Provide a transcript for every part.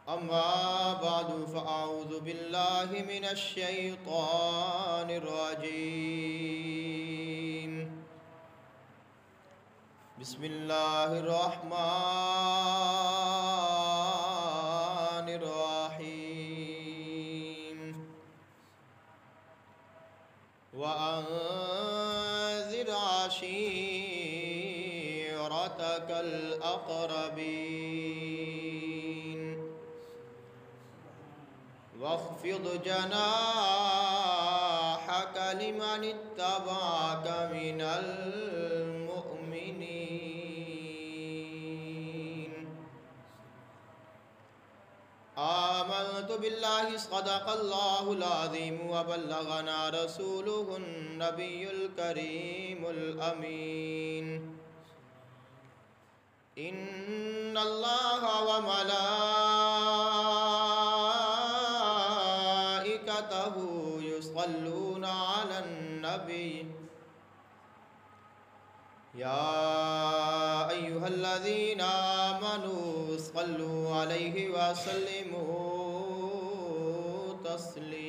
أما بعد فأعوذ بالله من الشيطان الرجيم. بسم الله الرحمن الرحيم. وأنذر عشيرتك الأقربين واخفض جناحك لمن اتبعك من المؤمنين. آمنت بالله صدق الله العظيم وبلغنا رسوله النبي الكريم الأمين. إن الله وملائكته يصلون على النبي يا أيها الذين آمنوا صلوا عليه وسلموا تسليما.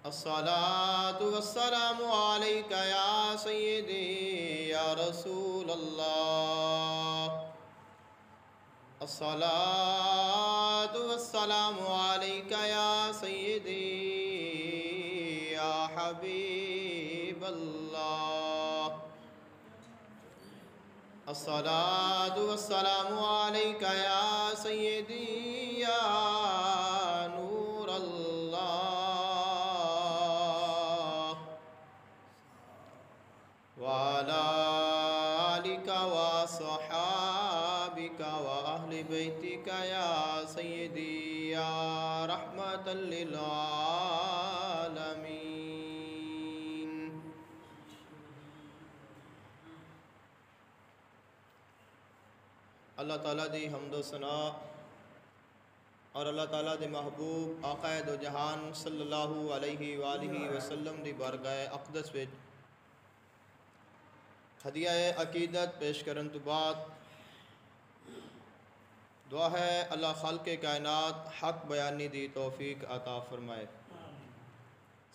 الصلاة والسلام عليك يا سيدي يا رسول الله. الصلاة والسلام عليك يا سيدي يا حبيب الله. الصلاة والسلام عليك يا سيدي يا نور الله. وعلى آلك وصحابك وأهل بيتك يا سيدي يا رحمة للعالمين. اللہ تعالیٰ دی حمد و ثنا اور اللہ تعالیٰ دے محبوب آقا دو جہان صلی اللہ علیہ وآلہ وسلم دی بارگاہ اقدس وچ ہدیہ عقیدت پیش کرن تو بعد دعا ہے اللہ خالق کائنات حق بیانی دی توفیق عطا فرمائے.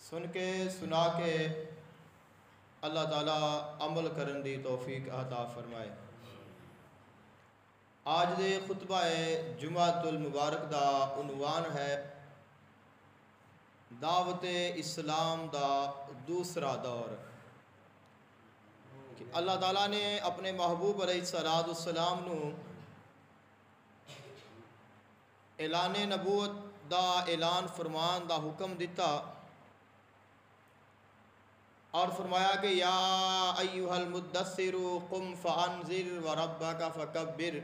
سن کے سنا کے اللہ تعالیٰ عمل کرن دی توفیق عطا فرمائے. آج دے خطبہ جمعۃ المبارک دا عنوان ہے دعوت اسلام دا دوسرا دور. کہ اللہ تعالیٰ نے اپنے محبوب علیہ السلام نو اعلان نبوت دا اعلان فرمان دا حکم دیتا اور فرمایا کہ یا ایھا المدثر قم فانذر وربک فکبر،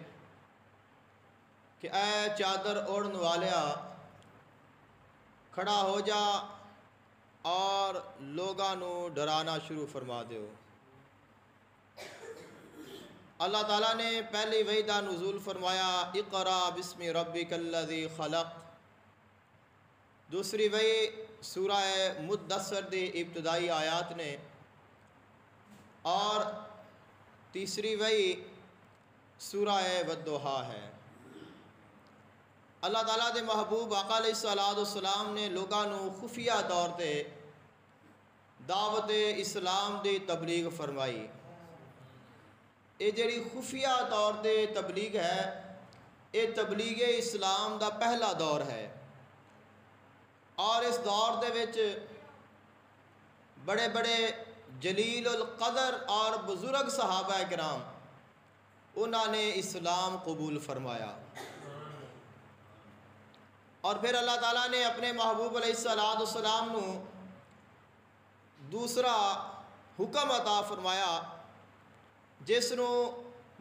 کہ اے چادر اوڑھن والیا کھڑا ہو جا اور لوگاں نو ڈرانا شروع فرما دیو. اللہ تعالیٰ نے پہلی وحی دا نزول فرمایا اقرا بسم ربک الذی خلق. دوسری وحی سورہ مدثر دی ابتدائی آیات نے، اور تیسری وحی سورہ والضحیٰ ہے. اللہ تعالیٰ دے محبوب آقا علیہ السلام نے لوگاں نو خفیہ طور تے دعوت اسلام دی تبلیغ فرمائی. یہ جڑی خفیہ طور تے تبلیغ ہے یہ تبلیغ اسلام دا پہلا دور ہے، اور اس دور دے وچ بڑے بڑے جلیل القدر اور بزرگ صحابہ کرام انہوں نے اسلام قبول فرمایا. اور پھر اللہ تعالیٰ نے اپنے محبوب علیہ السلام نو دوسرا حکم عطا فرمایا جس نو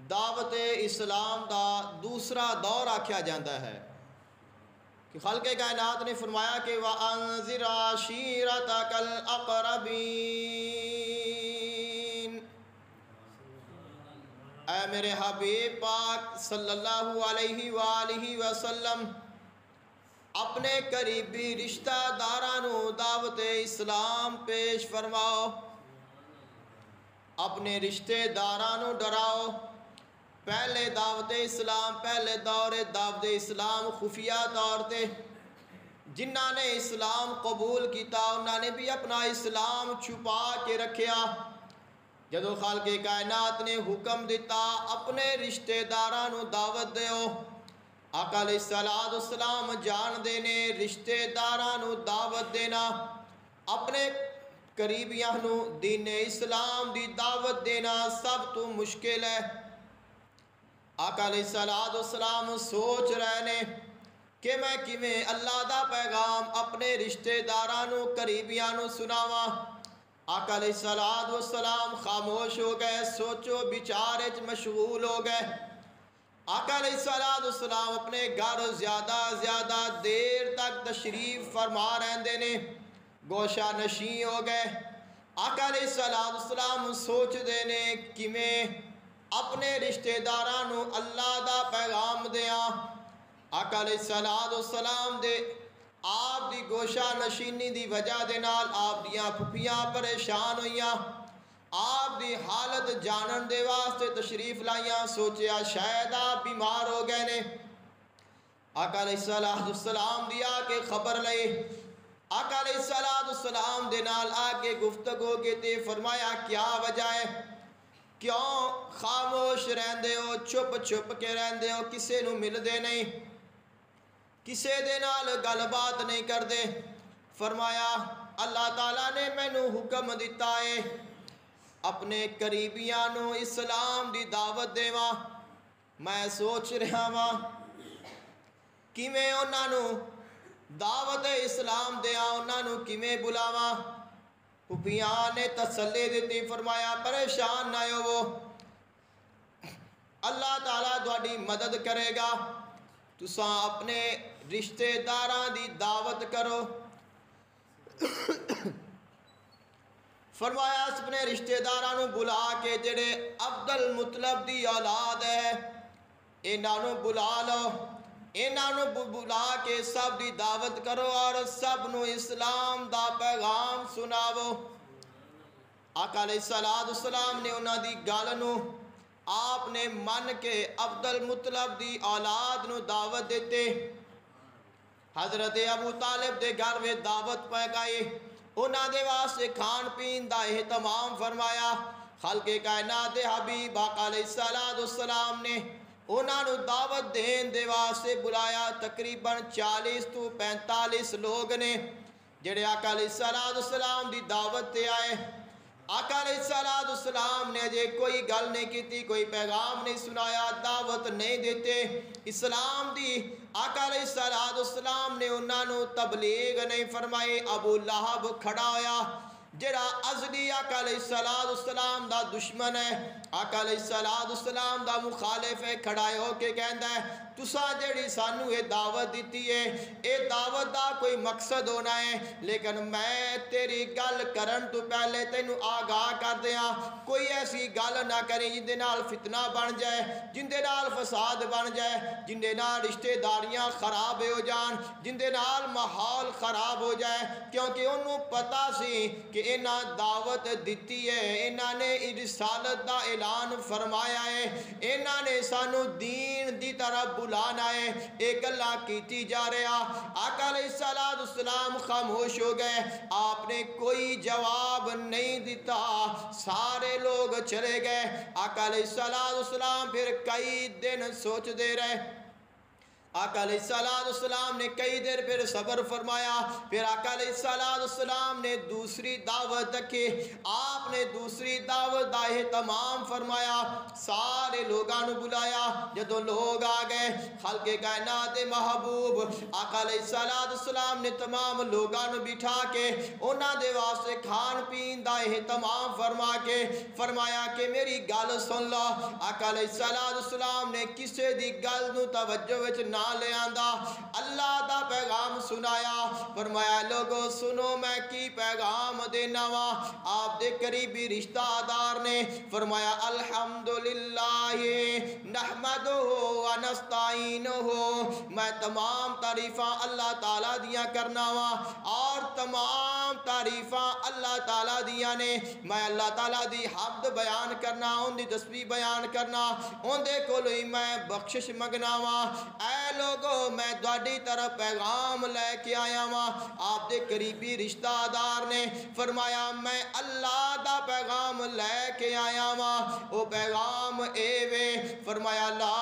دعوت اسلام دا دوسرا دور آکھیا جاندہ ہے. کہ خالق کائنات نے فرمایا کہ وَأَنذِرْ عَشِيرَتَكَ الْأَقْرَبِينَ، اے میرے حبیب پاک صلی اللہ علیہ وآلہ وسلم اپنے قریبی رشتہ دارانو دعوت اسلام پیش فرماؤ. اپنے رشتے دارانو ڈراؤ۔ پہلے دعوت اسلام، پہلے دور دعوت اسلام خفیہ طور تے جنہاں نے اسلام قبول کیتا انہاں نے بھی اپنا اسلام چھپا کے رکھیا۔ جدو خالق کائنات نے حکم دیتا اپنے رشتے دارانو دعوت دیو، آقا علیہ السلام جان دینے رشتے دارانو دعوت دینا، اپنے قریبیاں نو دین اسلام دی دعوت دینا سب تو مشکل ہے۔ آقا علیہ السلام سوچ رہے نے کہ میں کیویں اللہ دا پیغام اپنے رشتے دارانو قریبیاں نو سناواں۔ آقا علیہ السلام خاموش ہو گئے، سوچو بچارے مشغول ہو گئے۔ آقا علیہ السلام اپنے گھر زیادہ دیر تک تشریف فرما رہندے نے، گوشہ نشین ہو گئے۔ آقا علیہ السلام سوچ دے نے کیویں اپنے رشتے دارانو اللہ دا پیغام دیاں۔ آقا علیہ السلام دے آپ دی گوشہ نشینی دی وجہ دے نال آپ دیاں پھپھیاں پریشان ہوئیاں، آپ دی حالت جانن دے واسطے تشریف لائیاں، سوچیا شاید آپ بیمار ہو گئے نے۔ آقا علیہ السلام دی آکے خبر لئی، آقا علیہ السلام دے نال آکے گفتگو کیتے، فرمایا کیا وجہ ہے، کیوں خاموش رہندے ہو، چھپ چھپ کے رہندے ہو، کسے نو مل دے نہیں، کسے دے نال گل بات نہیں کر دے۔ فرمایا اللہ تعالیٰ نے مینو حکم دیتا ہے اپنے قریبیاں نو اسلام دی دعوت دیواں، میں سوچ رہا ہاں کیویں انہاں نو دعوت اسلام دیاں، انہاں نو کیویں بلاواں۔ پھپھیاں نے تسلی دیتی، فرمایا پریشان نہ ہو، اللہ تعالیٰ تہاڈی مدد کرے گا، تساں اپنے رشتے داراں دی دعوت کرو۔ فرمایا اپنے رشتے داراں نو بلا کے جڑے عبد المطلب دی اولاد ہے انہاں نو بلا لو، انہاں نو بلا کے سب دی دعوت کرو اور سب نو اسلام دا پیغام سناو۔ آقا علیہ السلام نے انہاں دی گل نو آپ نے من کے عبد المطلب دی اولاد نو دعوت دیتے، حضرت ابو طالب دے گھر میں دعوت پہ گئی، انہاں دے واسطے کھان پین دا اہتمام فرمایا۔ خالق کائنات دے حبیب آقا علیہ السلام نے انہاں نو دعوت دین دے واسطے بلایا، تقریباً 40 تو 45 لوگ نے جڑے آقا علیہ السلام دی دعوت تے آئے۔ آقا علیہ السلام نے اجے کوئی گل نہیں کیتی، کوئی پیغام نہیں سنایا، دعوت نہیں دیتے اسلام دی۔ آقا علیہ السلام نے انہاں نو تبلیغ نہیں فرمائی۔ ابو لہب کھڑا ہویا جڑا ازلی آقا علیہ السلام دا دشمن ہے، آقا علیہ السلام دا مخالف ہے، کھڑا ہو کے کہندا ہے تساں جڑی سانو یہ دعوت دیتی ہے اے دعوت دا کوئی مقصد ہونا ہے، لیکن میں تیری گل کرن تو پہلے تینوں آگاہ کر دیاں کوئی ایسی گل نہ کریں جن دے نال فتنہ بن جائے، جن دے نال فساد بن جائے، جن دے نال رشتے داریاں خراب ہو جان، جن دے نال ماحول خراب ہو جائے، کیونکہ انہوں پتہ سی کہ انہاں دعوت دیتی ہے، انہاں نے رسالت دا اعلان فرمایا ہے، انہاں نے سانو دین دی طرف بلانا ہے، ایک اللہ کیتی جا رہا۔ آقا علیہ السلام خاموش ہو گئے، آپ نے کوئی جواب نہیں دیتا، سارے لوگ چلے گئے۔ آقا علیہ السلام پھر کئی دن سوچ دے رہے، آقا علیہ السلام نے کئی دیر پھر صبر فرمایا، پھر آقا علیہ السلام نے دوسری دعوت رکھی، آپ نے دوسری دعوت دا اہتمام فرمایا، سارے لوگاں نو بلایا۔ جدو لوگ آ گئے خالق کائنات محبوب آقا علیہ السلام نے تمام لوگاں نو بٹھا کے انہاں دے واسطے کھان پین دا اہتمام فرما کے فرمایا کہ میری گل سن لو۔ آقا علیہ السلام نے کسے دی گل نو توجہ وچ نہ لے آندا، اللہ دا پیغام سنایا، فرمایا لوگو سنو میں کی پیغام دینا وا۔ آپ دے قریبی رشتہ دار نے فرمایا الحمدللہ نحمدہ و نستعینہ، میں تمام تعریفاں اللہ تعالیٰ دیاں کرنا وا، اور تمام تعریفاں اللہ تعالیٰ دیاں نے، میں اللہ تعالیٰ دی حمد بیان کرنا، ان دی تسبیح بیان کرنا، ان دے کولوں ہی میں بخشش منگنا وا۔ اے لوگو میں تہاڈی طرف پیغام لے کے آیا وا۔ آپ دے قریبی رشتہ دار نے فرمایا میں اللہ دا پیغام لے کے آیا وا، او پیغام اے وے، فرمایا لا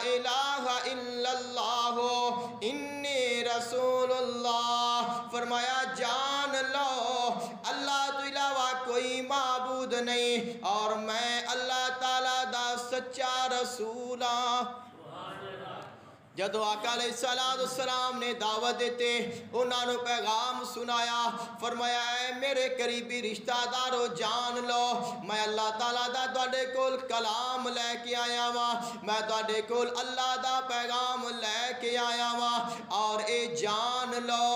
الہ الا اللہ انی رسول اللہ، فرمایا جان لو اللہ تو علاوہ کوئی معبود نہیں، اور میں اللہ تعالیٰ دا سچا رسول ہاں۔ جدو آقا علیہ السلام نے دعوت دیتے، انہوں نے پیغام سنایا، فرمایا اے میرے قریبی رشتہ دارو جان لو میں اللہ تعالیٰ دا تواڈے کول کلام لے کے آیا وا، میں تواڈے کول اللہ دا پیغام لے کے آیا وا، اور اے جان لو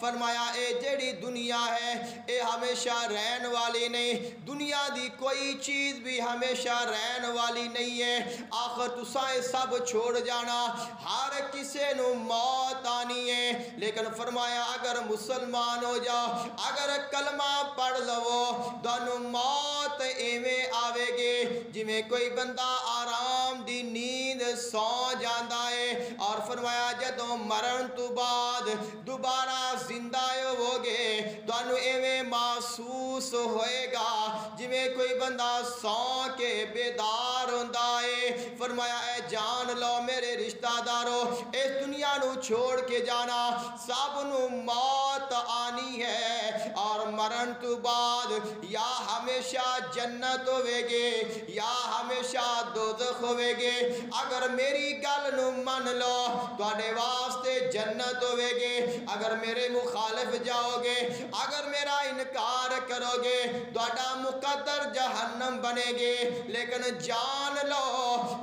فرمایا اے جیڑی دنیا ہے اے ہمیشہ رہن والی نہیں، دنیا دی کوئی چیز بھی ہمیشہ رہن والی نہیں ہے، آخر تساں سب چھوڑ جانا، ہر کسے نو موت آنی ہے، لیکن فرمایا اگر مسلمان ہو جاؤ، اگر کلمہ پڑھ لو، دانو موت ایویں آوے گے جویں کوئی بندہ آرام دی نیند سو جاندا ہے، اور فرمایا جدوں مرن تو بعد دوبارہ زندہ ہوگے دانو ایویں محسوس ہوئے گا جویں کوئی بندہ سو کے بیدار ہوندا ہے۔ فرمایا اے جان لو میرے رشتہ دارو اس دنیا نو چھوڑ کے جانا، سب نو موت آنی ہے، اور مرن تو بعد یا ہمیشہ جنت ہوئے گے یا ہمیشہ دوزخ ہوئے گے، اگر میری گل نو من لو تواڈے واسطے جنت ہوئے گے، اگر میرے مخالف جاؤ گے، اگر میرا انکار کرو گے تواڈا مقدر جہنم بنے گے، لیکن جان لو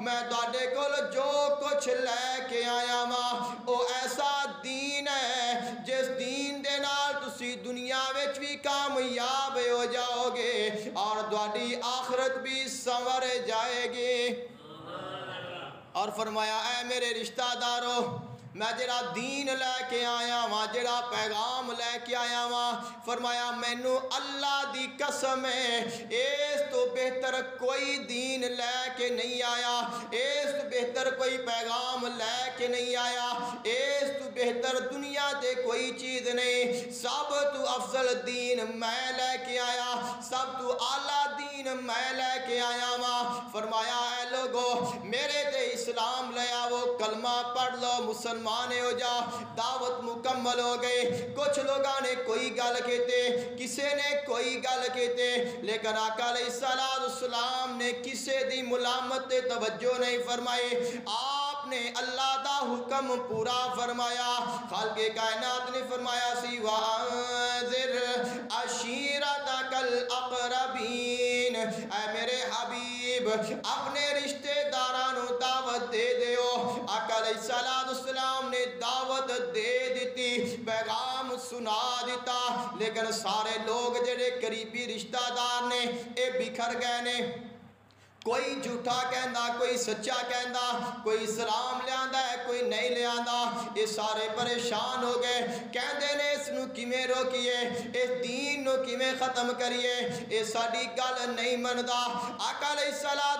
میں تواڈے کول جو کچھ لے کے آیا ماں او ایسا دین ہے جس دین دے نال تسی دنیا وچ بھی کامیاب ہو جاؤ گے اور تہاڈی آخرت بھی سنور جائے گی۔ اور فرمایا اے میرے رشتہ دارو میں جڑا دین لے کے آیا ہاں، جڑا پیغام لے کے آیا ہاں، فرمایا مینوں اللہ دی قسم ہے اس تو بہتر کوئی دین لے کے نہیں آیا، اس تو بہتر کوئی پیغام لے کے نہیں آیا، اس تو بہتر دنیا تے کوئی چیز نہیں، سب تو افضل دین میں لے کے آیا، سب تو اعلیٰ دین میں لے کے آیا ہاں۔ فرمایا اے لوگو میرے تے اسلام لے آو، کلمہ پڑھ لو، مسلمان ہو جا، دعوت مکمل ہو گئے۔ کچھ لوگاں نے کوئی گل کہتے، کسے نے کوئی گل کہتے، لیکن آقا علیہ السلام نے کسے دی ملامت توجہ نہیں فرمائی، آپ نے اللہ دا حکم پورا فرمایا، خالق کائنات نے فرمایا سی وَأَنذِرْ عَشِيرَتَكَ الْأَقْرَبِينَ، اے میرے حبیب اپنے رشتہ دارانو دعوت دے دیو۔ آقا علیہ السلام نے دعوت دے دیتی، پیغام سنا دیتا، لیکن سارے لوگ جڑے قریبی رشتہ دار نے اے بکھر گئے نے، کوئی جھوٹا کہندا، کوئی سچا کہندا، کوئی اسلام لے آندا ہے، کوئی نہیں لے آندا، یہ سارے پریشان ہو گئے، کہندے نے اس نو کیویں روکیے، اس دین نو کیویں ختم کریے، یہ ساڈی گل نہیں مندا۔ آقا علیہ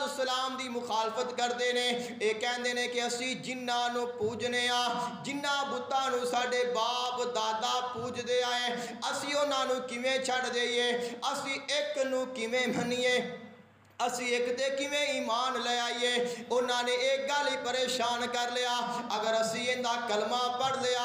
السلام دی مخالفت کردے نے، یہ کہندے نے کہ اسی جنہاں نو پوجنے آ، جنہاں بتاں نو ساڈے باپ دادا پوج دے آئے، اسی انہاں نو کیویں چھڑ دئیے، اسی ایک نو کیویں منیے، اسی ایک دے کیویں ایمان لے آئیے۔ انہاں نے ایک گل ہی پریشان کر لیا، اگر اسی اندہ کلمہ پڑھ لیا،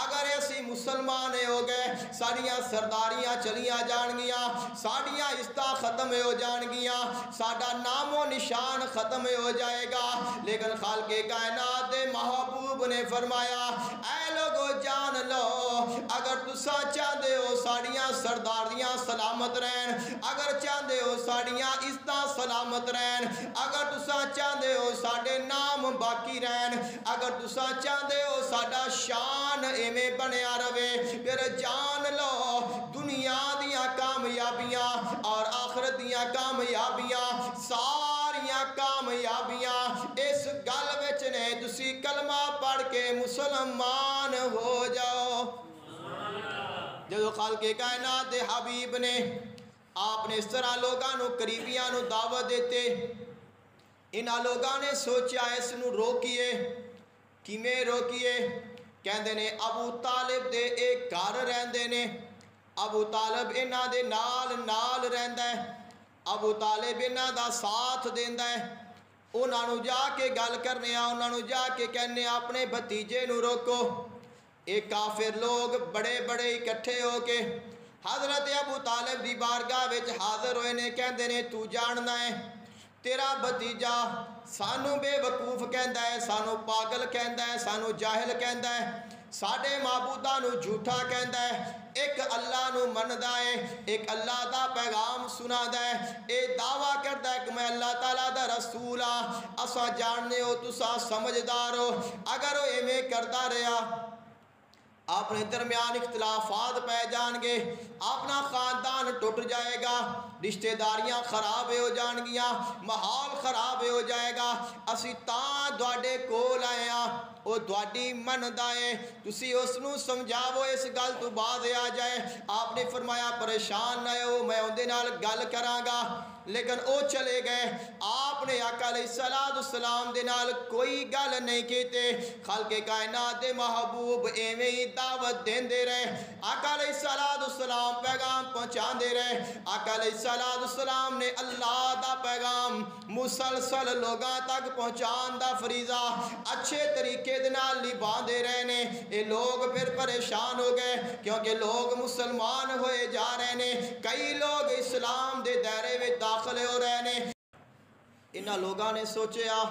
اگر اسی مسلمان ہو گئے، ساڑیاں سرداریاں چلیاں جان گیاں، ساڑیاں عزتاں ختم ہو جان گیاں، ساڑا نام و نشان ختم ہو جائے گا، لیکن خالق کائنات دے محبوب نے فرمایا اے لوگو جان لو اگر تسا چاہدے ہو ساڑیاں سرداریاں سلامت رہن، اگر چاہدے ہو ساڑیاں عزتاں سلامت رہن، اگر تسا چاہدے ہو ساڑے نام باقی رہن، اگر تسا چاہدے ہو ساڑا شان ایمیں بنیا روے، پھر جان لو دنیا دیاں کامیابیاں اور آخرت دیاں کامیابیاں ساریاں کامیابیاں اس گل وچ نے تسی کلمہ پڑھ کے مسلمان ہو جاؤ۔ جدو خالق کائنات دے حبیب نے آپ نے اس طرح لوگاں نو قریبیاں نو دعوت دیتے، انہاں لوگاں نے سوچا اس نو روکیے، کیویں روکیے؟ کہندے نے ابو طالب دے ایک گھر رہندے نے، ابو طالب انہاں دے نال رہندا ہے، ابو طالب انہاں دا ساتھ دیندا ہے، انہاں نو جا کے گل کرنے انہاں نو جا کے کہنے اپنے بھتیجے نو روکو۔ ایک کافر لوگ بڑے بڑے اکٹھے ہو کے حضرت ابو طالب دی بارگاہ وچ حاضر ہوئے نے، کہندے نے تو جاننا ہے تیرا بھتیجا سانو بے وقوف کہندا ہے، سانو پاگل کہندا ہے، سانو جاہل کہندا ہے، ساڈے معبوداں نو جھوٹا کہندا ہے، ایک اللہ نو مندا ہے، ایک اللہ دا پیغام سنادا ہے، اے دعویٰ کردا ہے کہ میں اللہ تعالیٰ دا رسول ہاں۔ اساں جاننے ہو تساں سمجھدار ہو، اگر وہ ایویں کردا رہا اپنے درمیان اختلافات پہ جان گے، اپنا خاندان ٹوٹ جائے گا، رشتہ داریاں خراب ہو جان گیاں، ماحول خراب ہو جائے گا، اسی تاں دوڑے کول آئے ہاں، وہ دوڑی مندا ہے، تسی اس نو سمجھاؤ اس گل تو بعد آ جائے۔ آپ نے فرمایا پریشان نہ ہو، میں اندے نال گل کراں گا، لیکن او چلے گئے۔ آپ نے آقا علیہ السلام دے نال کوئی گل نہیں کیتے، خالق کائنات دے محبوب ایویں ہی دعوت دیندے رہے، آقا علیہ السلام پیغام پہنچاندے رہے، آقا علیہ السلام نے اللہ دا پیغام مسلسل لوگاں تک پہنچان دا فریضہ اچھے طریقے دے نال نبھاندے رہے نے۔ یہ لوگ پھر پریشان ہو گئے کیونکہ لوگ مسلمان ہوئے جا رہے نے، کئی لوگ اسلام دے دائرے میں داخل ہو رہے نے۔ انہاں لوگاں نے سوچیا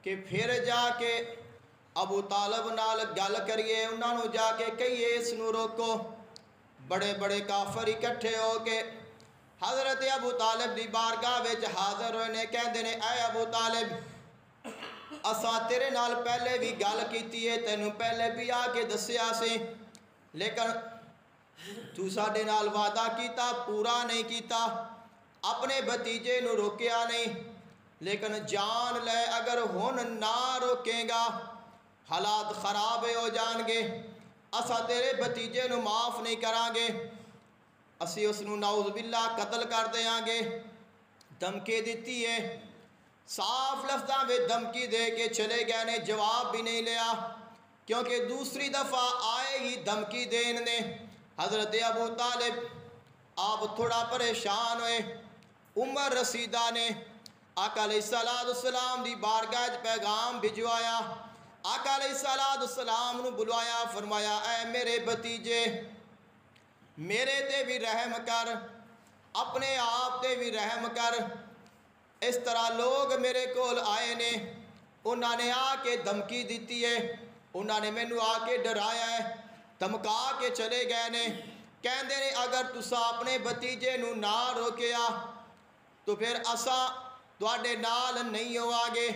کہ پھر جا کے ابو طالب نال گل کریے، انہاں نو جا کے کہیے اس نو روکو۔ بڑے بڑے کافر اکٹھے ہو کے حضرت ابو طالب دی بارگاہ وچ حاضر ہوئے نے، کہندے نے اے ابو طالب اساں تیرے نال پہلے بھی گل کیتی ہے، تینوں پہلے بھی آ کے دسیا سی، لیکن تو ساڈے نال وعدہ کیتا پورا نہیں کیتا، اپنے بھتیجے نو روکیا نہیں، لیکن جان لے اگر ہن نہ روکیں گا حالات خراب ہو جان گے، اساں تیرے بھتیجے نو معاف نہیں کران گے، اسی اس نو نعوذ باللہ قتل کر دیاں گے۔ دھمکی دیتی ہے، صاف لفظاں میں دھمکی دے کے چلے گئے نے، جواب بھی نہیں لیا، کیونکہ دوسری دفعہ آئے ہی دھمکی دین نے۔ حضرت ابو طالب آپ تھوڑا پریشان ہوئے، عمر رسیدہ نے آقا علیہ السلام دی بارگاہ پیغام بھجوایا، آقا علیہ السلام نو بلوایا، فرمایا اے میرے بھتیجے میرے تے بھی رحم کر، اپنے آپ تے بھی رحم کر، اس طرح لوگ میرے کول آئے نے، انہوں نے آ کے دھمکی دیتی ہے، انہوں نے مینوں آ کے ڈرایا ہے، دھمکا کے چلے گئے نے، کہندے نے اگر تسا اپنے بھتیجے نو نہ روکیا تو پھر اساں تواڈے نال نہیں ہوا گے،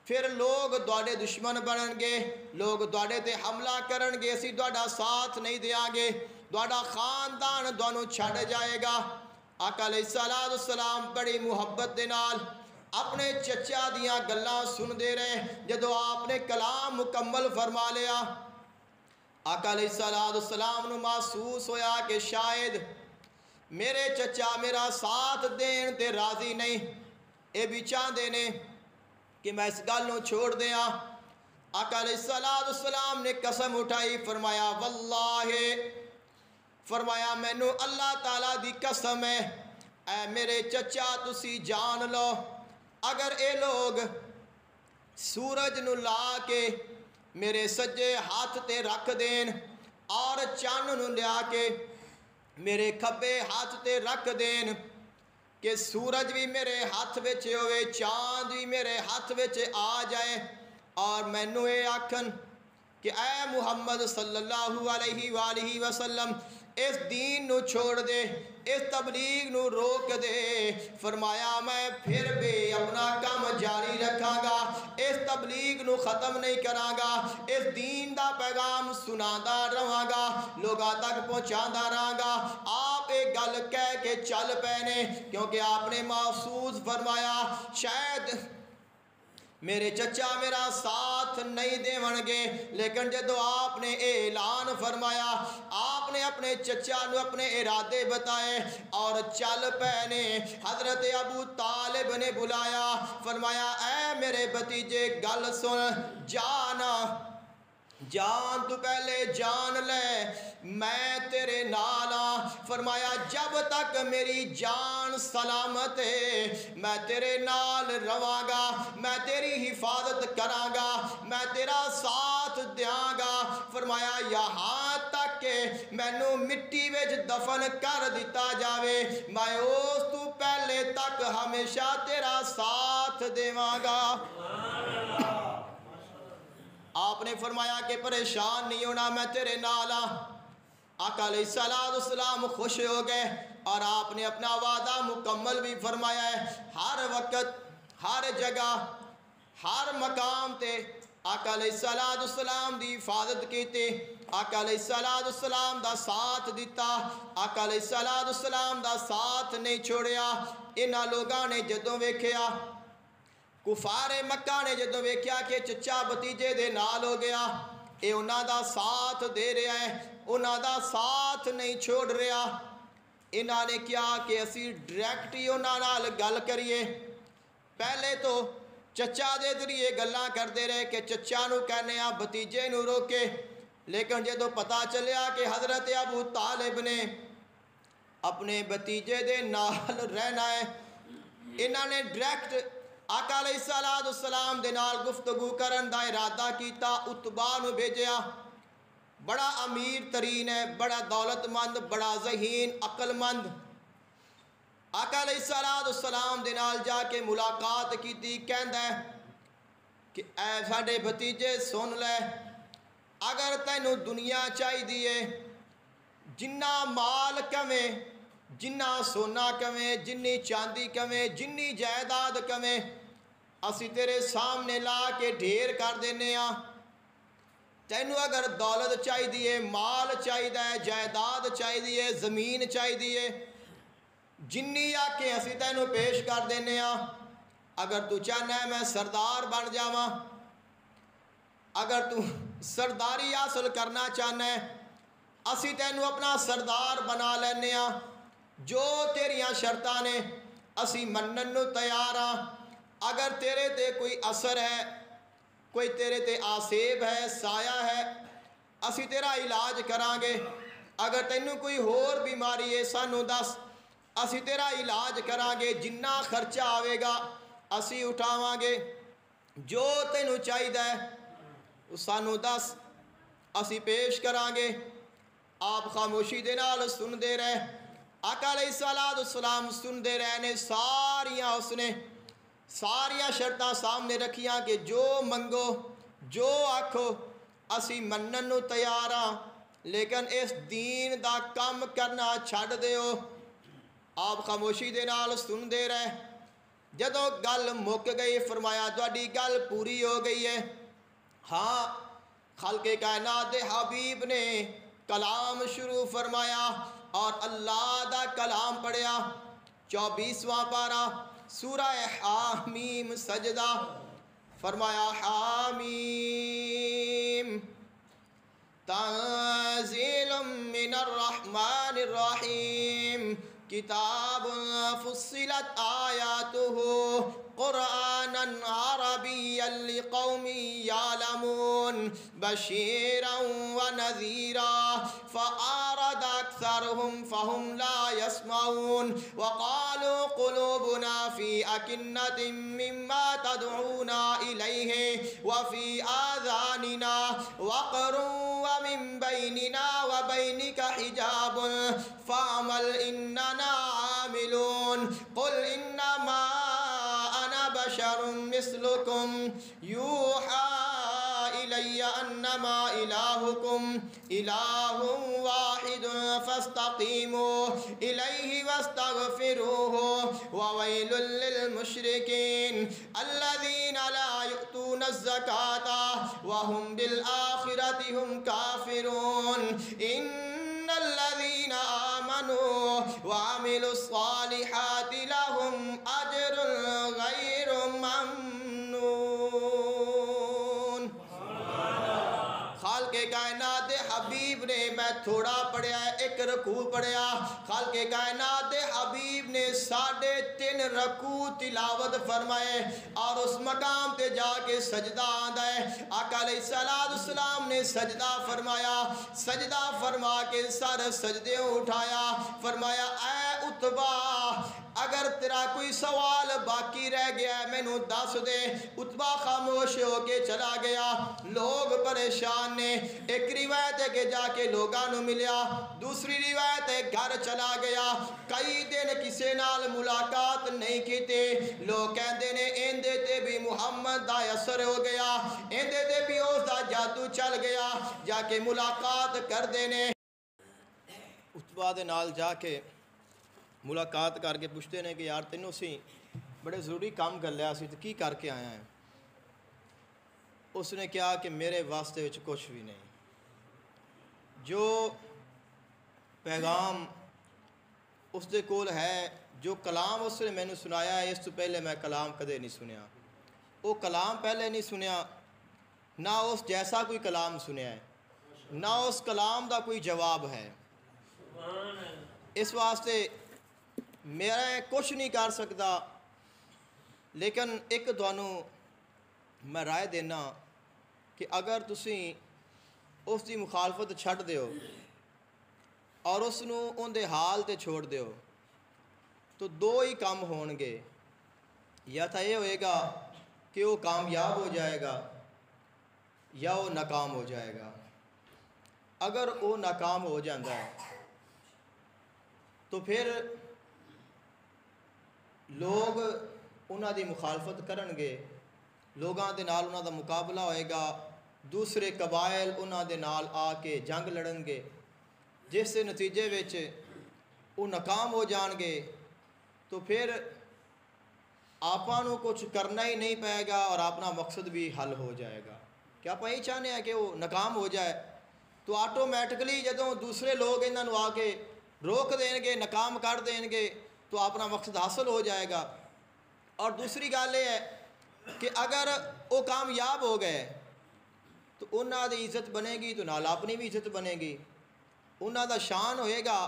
پھر لوگ تواڈے دشمن بنن گے، لوگ تواڈے تے حملہ کرن گے، اسی تواڈا ساتھ نہیں دیاں گے، تواڈا خاندان تانوں چھڈ جائے گا۔ آقا علیہ السلام بڑی محبت دے نال اپنے چچا دیاں گلاں سن دے رہے، جدو آپ نے کلام مکمل فرما لیا، آقا علیہ السلام نو محسوس ہویا کہ شاید میرے چچا میرا ساتھ دین تے راضی نہیں، اے بھی چاہندے نے کہ میں اس گل نو چھوڑ دیاں۔ آقا علیہ السلام نے قسم اٹھائی، فرمایا واللہ، فرمایا مینوں اللہ تعالیٰ دی قسم ہے، اے میرے چچا تسی جان لو اگر اے لوگ سورج نو لا کے میرے سجے ہاتھ تے رکھ دین اور چاند نو لیا کے میرے کھبے ہاتھ تے رکھ دین، کہ سورج بھی میرے ہاتھ وچ ہوئے، چاند بھی میرے ہاتھ وچ آ جائے، اور مینوں اے آکھن کہ اے محمد صلی اللہ علیہ وآلہ وسلم اس دین نو چھوڑ دے، اس تبلیغ نو روک دے، فرمایا میں پھر بھی اپنا کام جاری رکھاں گا، اس تبلیغ نو ختم نہیں کراں گا، اس دین دا پیغام سناندا رہاں گا، لوگاں تک پہنچاندا رہاں گا۔ آپ ایک گل کہہ کے چل پینے، کیونکہ آپ نے محسوس فرمایا شاید میرے چچا میرا ساتھ نہیں دیون گے، لیکن جدو آپ نے اعلان فرمایا، آپ نے اپنے چچا نو اپنے ارادے بتائے اور چل پینے۔ حضرت ابو طالب نے بلایا، فرمایا اے میرے بھتیجے گل سن، جان تو پہلے جان لے، میں تیرے نال ہاں۔ فرمایا جب تک میری جان سلامت ہے میں تیرے نال رواں گا، میں تیری حفاظت کراں گا، میں تیرا ساتھ دیاں گا۔ فرمایا یہاں تک کہ مینوں مٹی وچ دفن کر دیتا جاوے، میں اس تو پہلے تک ہمیشہ تیرا ساتھ دیواں گا۔ آپ نے فرمایا کہ پریشان نہیں ہونا، میں تیرے نال ہاں۔ آقا علیہ السلام خوش ہو گئے اور آپ نے اپنا وعدہ مکمل بھی فرمایا ہے۔ ہر وقت ہر جگہ ہر مقام تے آقا علیہ السلام دی حفاظت کیتی، آقا علیہ السلام دا ساتھ دیتا، آقا علیہ السلام دا ساتھ نہیں چھوڑیا۔ انہاں لوگاں نے جدوں ویکھیا، کفار مکہ نے جدوں ویکھیا کہ چچا بھتیجے دے نال ہو گیا، اے انہاں دا ساتھ دے رہا ہے، انہاں دا ساتھ نہیں چھوڑ رہا، انہاں نے کیا کہ اسی ڈائریکٹ ہی انہاں نال گل کریے۔ پہلے تو چچا دے ذریعے گلاں کردے رہے کہ چچا نو کہنے آ بھتیجے نو روکے، لیکن جدوں پتہ چلیا کہ حضرت ابو طالب نے اپنے بھتیجے دے نال رہنا ہے، انہاں نے ڈائریکٹ آقا علیہ السلام دے نال گفتگو کرن دا ارادہ کیتا۔ عتبہ نو بھیجیا، بڑا امیر ترین ہے، بڑا دولت مند، بڑا ذہین، عقل مند۔ آقا علیہ السلام دے نال جا کے ملاقات کیتی، کہندا ہے کہ اے ساڈے بھتیجے سن لے، اگر تینوں دنیا چاہی دیے، جنہ مال کمیں، جنہ سونا کمیں، جنی چاندی کمیں، جنی جائیداد کمیں، اسی تیرے سامنے لا کے ڈھیر کر دینے ہاں۔ تینوں اگر دولت چاہی دیے، مال چاہی دے، جائیداد چاہی دیے، زمین چاہی دیے، جنی آکے اسی تینوں پیش کر دینے ہاں۔ اگر تو چاہنا ہے میں سردار بن جاواں، اگر تو سرداری حاصل کرنا چاہنا ہے، اسی تینوں اپنا سردار بنا لینے ہاں۔ جو تیریاں شرطاں نے اسی منن نو تیار ہاں۔ اگر تیرے تے کوئی اثر ہے، کوئی تیرے تے آسیب ہے، سایہ ہے، اسی تیرا علاج کران گے۔ اگر تینوں کوئی ہور بیماری ہے سانو دس، اسی تیرا علاج کران گے، جنہ خرچہ آوے گا اسی اٹھاواں گے۔ جو تینوں چاہیے سانو دس، اسی پیش کران گے۔ آپ خاموشی دے نال سن دے رہے، آقا علیہ السلام سن دے رہے نے، ساریاں شرطاں سامنے رکھیاں کہ جو منگو، جو آکھو، اسی منن نو تیار ہاں، لیکن اس دین دا کم کرنا چھڈ دیو۔ آپ خاموشی دے نال سن دے رہے، جدوں گل مک گئی فرمایا تہاڈی گل پوری ہو گئی ہے۔ ہاں، خالق کائنات دے حبیب نے کلام شروع فرمایا اور اللہ دا کلام پڑھیا۔ 24واں پارہ سورہ حامیم سجدہ، فرمایا حامیم تنزیل من الرحمن الرحیم کتاب فصلت آیاتہ قرآنا عربیا لقوم یعلمون بشیرا ونذیرا فأعرض أكثرهم فهم لا يسمعون وقالوا قلوبنا في أكنة مما تدعونا إليه وفي آذاننا وقر ومن بيننا وبينك حجاب فاعمل إننا عاملون قل إنما أنا بشر مثلكم يوحى إلي أنما إلهكم إله واحد فاستقيموا إليه واستغفروه وويل للمشركين الذين لا يؤتون الزكاة وهم بالآخرة هم كافرون إن الذين آمنوا وعملوا الصالحات لهم أجر غير ممنون۔ خالق کائنات حبیب نے، میں تھوڑا پڑھیا ہے، ایک رکوع پڑھیا، خالق کائنات حبیب نے 3.5 رکوع تلاوت فرمائے، اور اس مقام تے جا کے سجدہ آندا ہے۔ آقا علیہ السلام نے سجدہ فرمایا، سجدہ فرما کے سر سجدے اٹھایا، فرمایا اے اتبا اگر تیرا کوئی سوال باقی رہ گیا ہے مینوں دس دے۔ اتبا خاموش ہو کے چلا گیا، لوگ پریشان نے۔ ایک روایت ہے کہ جا کے لوگاں نو ملیا، دوسری روایت ہے گھر چلا گیا، کئی دن کسے نال ملاقات نہیں کیتے۔ لوگ کہندے نے ایندے تے بھی محمد دا اثر ہو گیا، ایندے تے بھی اس دا جادو چل گیا، جا کے ملاقات کر دینے۔ اتبا دے نال جا کے ملاقات کر کے پوچھتے ہیں کہ یار تینوں سی بڑے ضروری کام کر لیا سی تو کی کر کے آیا ہے؟ اس نے کہا کہ میرے واسطے وچ کچھ بھی نہیں، جو پیغام اس دے کول ہے، جو کلام اس نے مینوں سنایا ہے، اس تو پہلے میں کلام کدے نہیں سنیا۔ وہ کلام پہلے نہیں سنیا، نہ اس جیسا کوئی کلام سنیا ہے، نہ اس کلام دا کوئی جواب ہے۔ اس واسطے میں کچھ نہیں کر سکتا، لیکن ایک تھانوں میں رائے دینا کہ اگر تسی اس دی مخالفت چھڈ دیو اور اس نو ان دے حال تے چھوڑ دیو تو دو ہی کام ہون گے، یا تو یہ ہوئے گا کہ وہ کامیاب ہو جائے گا یا وہ ناکام ہو جائے گا۔ اگر وہ ناکام ہو جاتا ہے تو پھر لوگ انہاں دی مخالفت کرن گے، لوگاں دے نال انہاں دا مقابلہ ہوئے گا، دوسرے قبائل انہاں دے نال آ کے جنگ لڑن گے، جس سے نتیجے وچ وہ ناکام ہو جان گے، تو پھر آپاں نو کچھ کرنا ہی نہیں پائے گا اور اپنا مقصد بھی حل ہو جائے گا۔ کیا آپ یہی چاہنے ہیں کہ وہ ناکام ہو جائے؟ تو آٹومیٹکلی جدوں دوسرے لوگ انہاں نو آ کے روک دیں گے، ناکام کر دیں گے، تو اپنا مقصد حاصل ہو جائے گا۔ اور دوسری گل یہ ہے کہ اگر وہ کامیاب ہو گئے تو انہاں دی عزت بنے گی تو نال اپنی بھی عزت بنے گی، انہاں دا شان ہوئے گا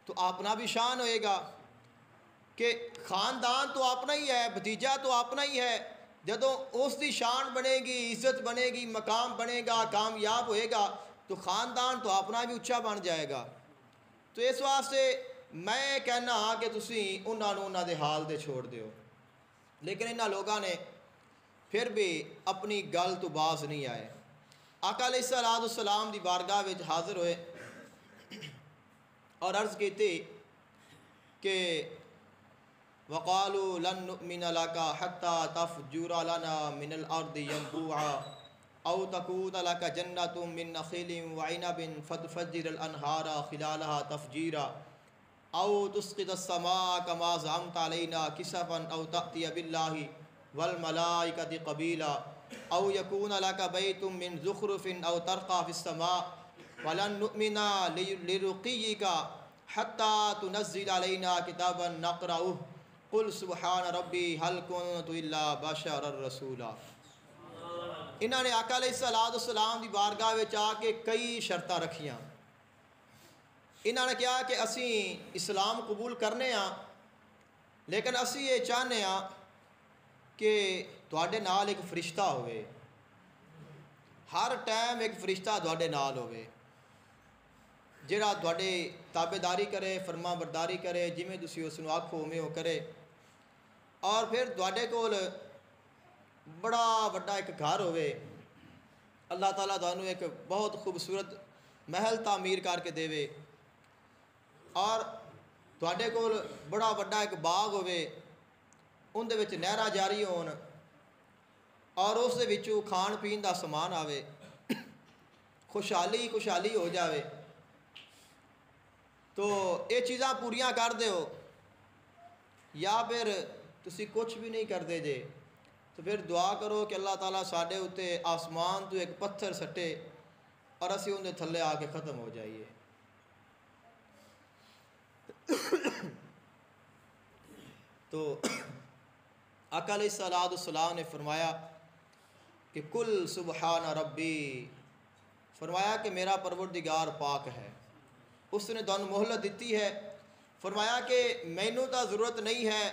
تو اپنا بھی شان ہوئے گا، کہ خاندان تو اپنا ہی ہے، بھتیجا تو اپنا ہی ہے۔ جدوں اس دی شان بنے گی، عزت بنے گی، مقام بنے گا، کامیاب ہوئے گا تو خاندان تو اپنا بھی اچھا بن جائے گا۔ تو اس واسطے میں کہنا ہاں کہ تسی انہاں دے حال دے چھوڑ دیو، لیکن انہاں لوگاں نے پھر بھی اپنی گل تو باز نہیں آئے۔ آقا علیہ السلام دی بارگاہ وچ حاضر ہوئے اور عرض کیتی کہ وقالوا لن نؤمن لك حتى تفجر لنا من الارض ينبوعا او تكون لك جنة من نخيل وعنب فتفجر الانهار خلالها تفجيرا او تسقط السماء كما زعمت علينا كسفا او تأتي بالله والملائكة قبيلا او يكون لك بيت من زخرف او ترقى في السماء ولن نؤمن لرقيك حتى تنزل علينا كتابا نقرأه قل سبحان ربی هل كنت الا بشرا رسولا۔ انہوں نے آقا علیہ السلام دی بارگاہ وچ آ کے کئی شرطاں رکھیاں۔ انہوں نے کہا کہ اسی اسلام قبول کرنے ہاں، لیکن اسی یہ چاہنے ہاں کہ تواڈے نال ایک فرشتہ ہوئے، ہر ٹائم ایک فرشتہ تواڈے نال ہوئے، جڑا تواڈے تابعداری کرے، فرما برداری کرے، جویں تسی اس نو آکھو اوویں او کرے، اور پھر تواڈے کول بڑا وڈا ایک گھر ہوئے، اللہ تعالیٰ تانوں ایک بہت خوبصورت محل تعمیر کر کے دے، اور تواڈے کول بڑا وڈا ایک باغ ہوئے، ان دے وچ نہراں جاری ہون، اور اس دے وچوں کھان پین دا سامان آوے، خوشحالی ہو جاوے، تو یہ چیزاں پوریاں کر دیو، یا پھر تسی کچھ بھی نہیں کردے جے تو پھر دعا کرو کہ اللہ تعالیٰ ساڈے اتے آسمان تو ایک پتھر سٹے اور اسی اندے تھلے آ کے ختم ہو جائیے۔ تو آقا علیہ الصلوۃ والسلام نے فرمایا کہ کل سبحان ربی، فرمایا کہ میرا پروردگار پاک ہے، اس نے تانوں مہلت دیتی ہے۔ فرمایا کہ مینوں تو ضرورت نہیں ہے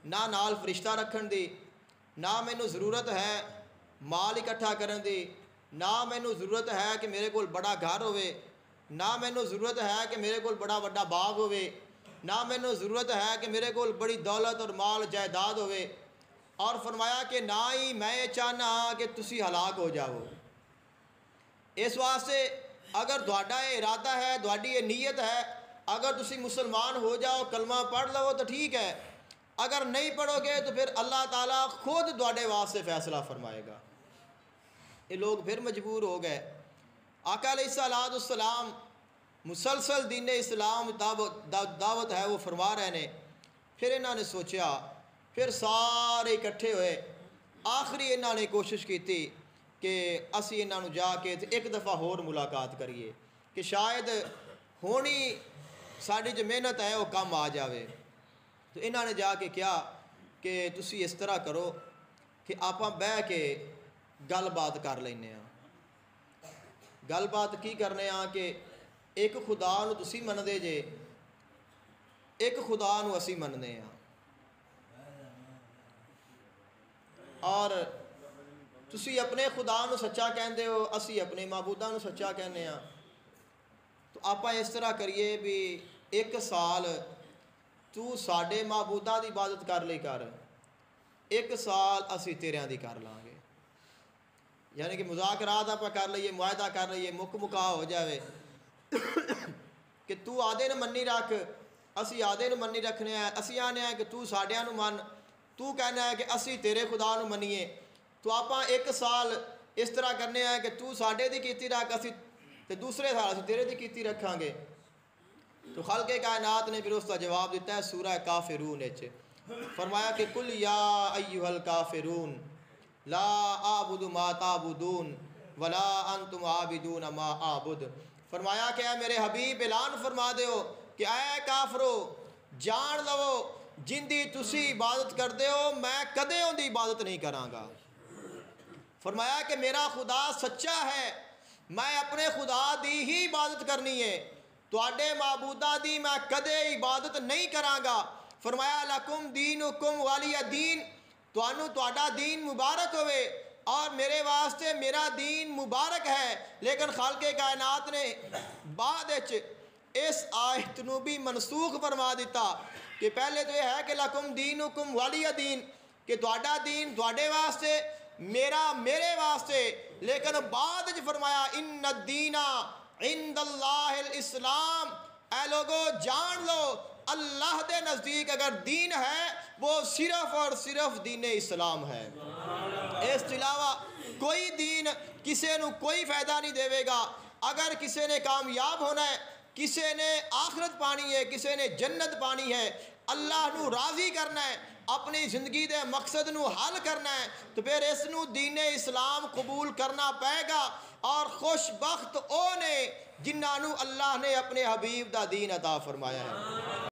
نہ نال فرشتہ رکھن دی، نہ مینوں ضرورت ہے مال اکٹھا کرن دی، نہ مینوں ضرورت ہے کہ میرے کول بڑا گھر ہوئے، نہ مینوں ضرورت ہے کہ میرے کول بڑا وڈا باغ ہوئے، نہ مینوں ضرورت ہے کہ میرے کول بڑی دولت اور مال جائیداد ہوئے۔ اور فرمایا کہ نہ ہی میں یہ چاہنا کہ تسی ہلاک ہو جاؤ۔ اس واسطے اگر تہاڈا یہ ارادہ ہے، تہاڈی یہ نیت ہے، اگر تسی مسلمان ہو جاؤ، کلمہ پڑھ لو تو ٹھیک ہے، اگر نہیں پڑھو گے تو پھر اللہ تعالیٰ خود تہاڈے واسطے فیصلہ فرمائے گا۔ یہ لوگ پھر مجبور ہو گئے۔ آقا علیہ الصلوۃ والسلام مسلسل دین اسلام دعوت ہے وہ فرما رہے ہیں۔ پھر انہوں نے سوچا، پھر سارے اکٹھے ہوئے، آخری انہوں نے کوشش کی تھی کہ اسی انہوں جا کے ایک دفعہ ہور ملاقات کریے کہ شاید ہونی ساری جو محنت ہے وہ کم آ جاوے۔ تو انہوں نے جا کے کیا کہ تسی اس طرح کرو کہ آپاں بہ کے گل بات کر لینے ہاں۔ گل بات کی کرنے ہاں کہ ایک خدا نو تسی مندے جے، ایک خدا نو اسی مننے ہاں، اور تسی اپنے خدا نو سچا کہندے ہو، اسی اپنے معبوداں نو سچا کہنے ہاں۔ تو آپاں اس طرح کریے بھی ایک سال تو ساڈے معبوداں دی عبادت کر لئی کر، ایک سال اسی تیریاں دی کر لیں گے۔ یعنی کہ مذاکرات آپ کر لئیے، معاہدہ کر لئیے، مکا ہو جاوے کہ تو آدھے نو منی رکھ، اسی آدھے نو منی رکھنے ہیں، اسی آنے ہیں کہ تو ساڈیاں نو من، تو کہنا ہے کہ اسی تیرے خدا نو منیے۔ تو آپاں ایک سال اس طرح کرنے ہیں کہ تو ساڈے دی کیتی رکھ، اسی تے دوسرے سال اسی تیرے دی کیتی رکھاں گے۔ تو خالق کائنات نے پھر اس کا جواب دیتا ہے سورہ کافرون وچ، فرمایا کہ کل یا ایھا الکافرون لا اعبد ما تعبدون ولا انتم عابدون ما اعبد۔ فرمایا کہ اے میرے حبیب اعلان فرما دیو کہ اے کافرو جان لو جن دی تسی عبادت کردے ہو میں کدے ان دی عبادت نہیں کراں گا۔ فرمایا کہ میرا خدا سچا ہے، میں اپنے خدا دی ہی عبادت کرنی ہے، تواڈے معبوداں دی میں کدے عبادت نہیں کراں گا۔ فرمایا لکم دینکم ولی دین، تانوں تہاڈا دین مبارک ہوئے اور میرے واسطے میرا دین مبارک ہے۔ لیکن خالق کائنات نے بعد اس آیت نو بھی منسوخ فرما دیتا کہ پہلے تو یہ ہے کہ لکم دینکم ولی دین، کہ تہاڈا دین تہاڈے واسطے، میرا میرے واسطے، لیکن بعد فرمایا ان الدین عند اللہ الاسلام، اے لوگو جان لو اللہ دے نزدیک اگر دین ہے وہ صرف اور صرف دین اسلام ہے۔ اس کے علاوہ کوئی دین کسی نو کوئی فائدہ نہیں دے گا۔ اگر کسی نے کامیاب ہونا ہے، کسی نے آخرت پانی ہے، کسی نے جنت پانی ہے، اللہ نو راضی کرنا ہے، اپنی زندگی دے مقصد نو حل کرنا ہے، تو پھر اس نو دین اسلام قبول کرنا پائے گا۔ اور خوش بخت او نے جنہاں نو اللہ نے اپنے حبیب دا دین عطا فرمایا ہے۔